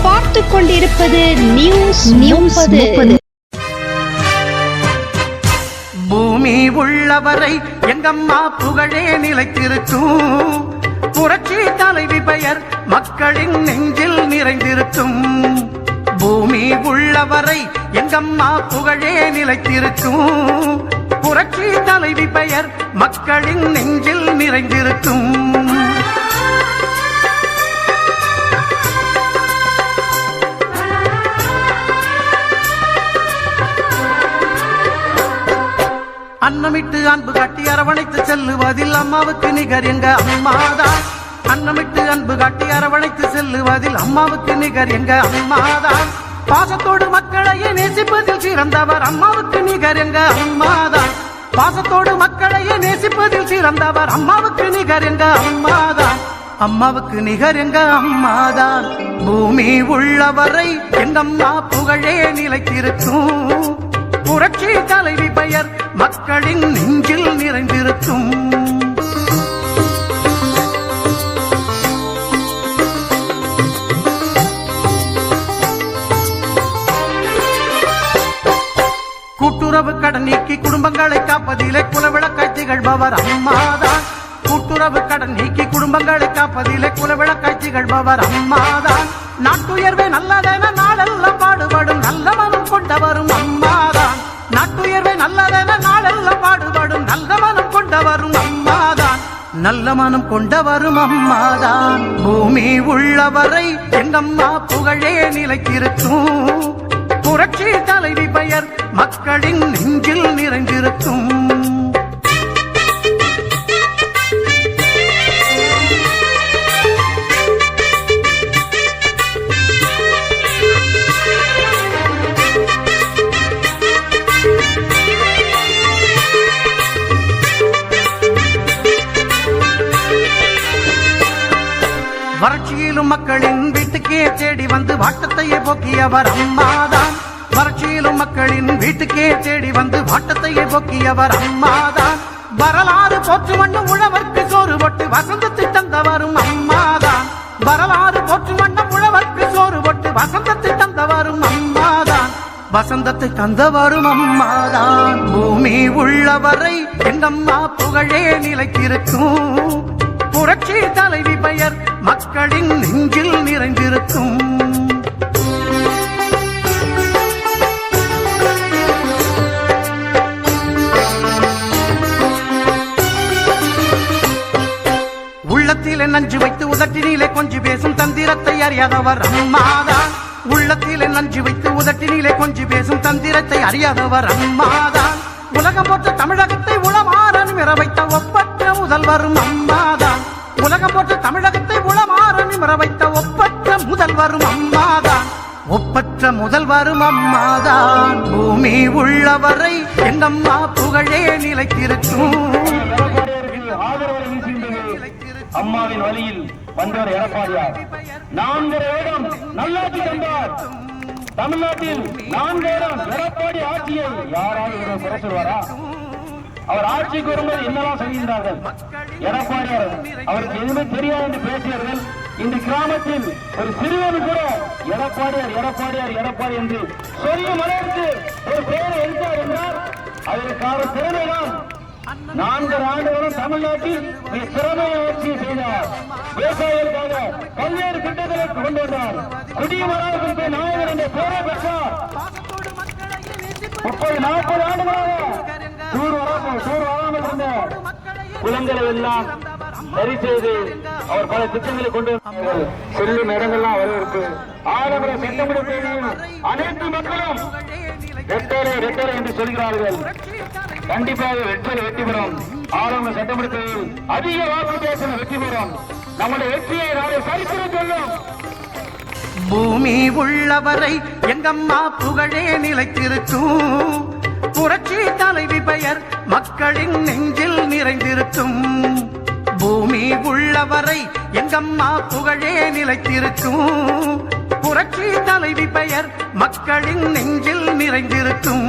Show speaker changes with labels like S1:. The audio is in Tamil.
S1: பார்த்துக் கொண்டிருப்பது நியூஸ் 30.
S2: பூமி உள்ளவரை எங்கம்மா புகழே நிலைத்திருக்கும். புரட்சி தலைவி பெயர் மக்களின் நெஞ்சில் நிறைந்திருக்கும். பூமி உள்ளவரை எங்கம்மா புகழே நிலைத்திருக்கும். புரட்சி தலைவி பெயர் மக்களின் நெஞ்சில் நிறைந்திருக்கும். அன்னமிட்டு அன்பு காட்டி அரவணைத்து செல்லுவதில் அம்மாவுக்கு நிகர் எங்க அம்மாதான். அன்னமிட்டு அன்பு காட்டி அரவணைத்து செல்லுவதில் அம்மாவுக்கு நிகர் எங்க அம்மாதான். பாசத்தோடு மக்களையே நேசிப்பதில் சிறந்தவர் அம்மாவுக்கு நிகர் எங்க அம்மாதான். பாசத்தோடு மக்களையே நேசிப்பதில் சிறந்தவர் அம்மாவுக்கு நிகர் எங்க அம்மாதான். அம்மாவுக்கு நிகர் எங்க அம்மாதான். பூமி உள்ளவரை எங்கம்மா புகழே நிலைத்திருக்கும். புரட்சி தலைவி பெயர் மக்களின் நெஞ்சில் நிறைந்திருக்கும். கூட்டுறவு கடன் நீக்கி குடும்பங்களை காப்பதிலே குலவிளக்காய் திகழ்பவர் அம்மாதான். கூட்டுறவு கடன் நீக்கி குடும்பங்களை காப்பதிலே குலவிளக்காய் திகழ்பவர் அம்மாதான். நாட்டுயர்வே நல்லதென நாளெல்லாம் பாடுபடும் நல்ல மனம் கொண்டவரும் அம்மாதான். நாட்டுயர்வே நல்லதென நாளெல்லாம் பாடுபடும் நல்ல மனம் கொண்டவரும் அம்மாதான். நல்ல மனம் கொண்டவரும் அம்மாதான். பூமி உள்ளவரை எங்கம்மா புகழே நிலைத்திருக்கும். புரட்சி தலைவி பெயர் மக்களின் நெஞ்சில் நிறைந்திருக்கும். வறட்சியிலும் மக்களின் வீட்டுக்கே தேடி வந்து வாட்டத்தையே போக்கியவர் அம்மாதான். வறட்சியிலும் மக்களின் வீட்டுக்கே தேடி வந்து வாட்டத்தையே போக்கியவர் அம்மாதான். வரலாறு போற்று வண்ணம் உழவர்க்கு சோறு போட்டு வசந்தத்தை தந்தவரும் அம்மாதான். வரலாறு போற்று வண்ணம் உழவர்க்கு சோறு போட்டு வசந்தத்தை தந்தவரும் அம்மாதான். வசந்தத்தை தந்தவரும் அம்மாதான். பூமி உள்ளவரை எங்கம்மா புகழே நிலைத்திருக்கும். புரட்சி தலைவி பெயர் மக்களின் நெஞ்சில் நிறைந்திருக்கும். உள்ளத்திலே நஞ்சு வைத்து உதட்டினிலே கொஞ்சி பேசும் தந்திரத்தை அறியாதவர் அம்மாதான். உள்ளத்திலே நஞ்சு வைத்து உதட்டினிலே கொஞ்சி பேசும் தந்திரத்தை அறியாதவர் அம்மாதான். உலகம் போற்ற தமிழகத்தை உளமாற நிமிர வைத்த ஒப்பற்ற முதல்வரும் அம்மாதான். உலகம் போற்ற தமிழகத்தை உளமாற நிமிர வைத்த ஒப்பற்ற முதல்வரும் அம்மாதான். ஒப்பற்ற முதல்வரும் அம்மாதான். பூமி உள்ளவரை எங்கம்மா புகழே நிலைத்திருக்கும்.
S3: அம்மாவின் வழியில் வந்தவர் எடப்பாடியார் 4 வருடம் நல்லாட்சி தந்தார். தமிழ்நாட்டில் 4 வருடம் எடப்பாடி ஆட்சியை யாராவது குறை சொல்வாரா? அவர் ஆட்சிக்கு வரும்போது என்னெல்லாம் செய்கின்றார்கள்? எடப்பாடியார் அவருக்கு எதுவுமே தெரியாது என்று பேசியவர்கள் இந்த கிராமத்தில் ஒரு சிறுவன் கூட எடப்பாடியார் எடப்பாடியார் எடப்பாடி என்று சொல்லும் அளவுக்கு ஒரு பெயரை எழுத்தார் என்றால் அதற்கான திறமைதான். 4 ஆண்டுகளும் தமிழ்நாட்டில் திறமையை ஆட்சி செய்தார். விவசாயிகளுக்காக பல்வேறு திட்டங்களை கொண்டு வந்தார். குடிமராமத்து நாயகர் என்ற பெயரை பெற்றார். 30-40 ஆண்டுகளாக சூர் வராமல் இருந்த குளங்களை எல்லாம் சரி செய்து அவர் பல திட்டங்களை கொண்டு செல்லும் இடங்கள்லாம் வரவேற்பு. ஆடம்பர சட்டமன்ற அனைத்து மக்களும் ரெட்டரை ரெட்டரை என்று சொல்கிறார்கள். கண்டிப்பாக வெற்றி பெறும். ஆடம்பர சட்டமன்றத்தில் அதிக வாக்கு பேச வெற்றி பெறும். நம்முடைய வெற்றியை நாளை சரித்திரம் சொல்லும்.
S2: பூமி உள்ளவரை எங்கம்மா புகழே நிலைத்திருக்கும். புரட்சி தலைவி பெயர் மக்களின் நெஞ்சில் நிறைந்திருக்கும். பூமி உள்ளவரை எங்கம்மா புகழே நிலைத்திருக்கும். புரட்சி தலைவி பெயர் மக்களின் நெஞ்சில் நிறைந்திருக்கும்.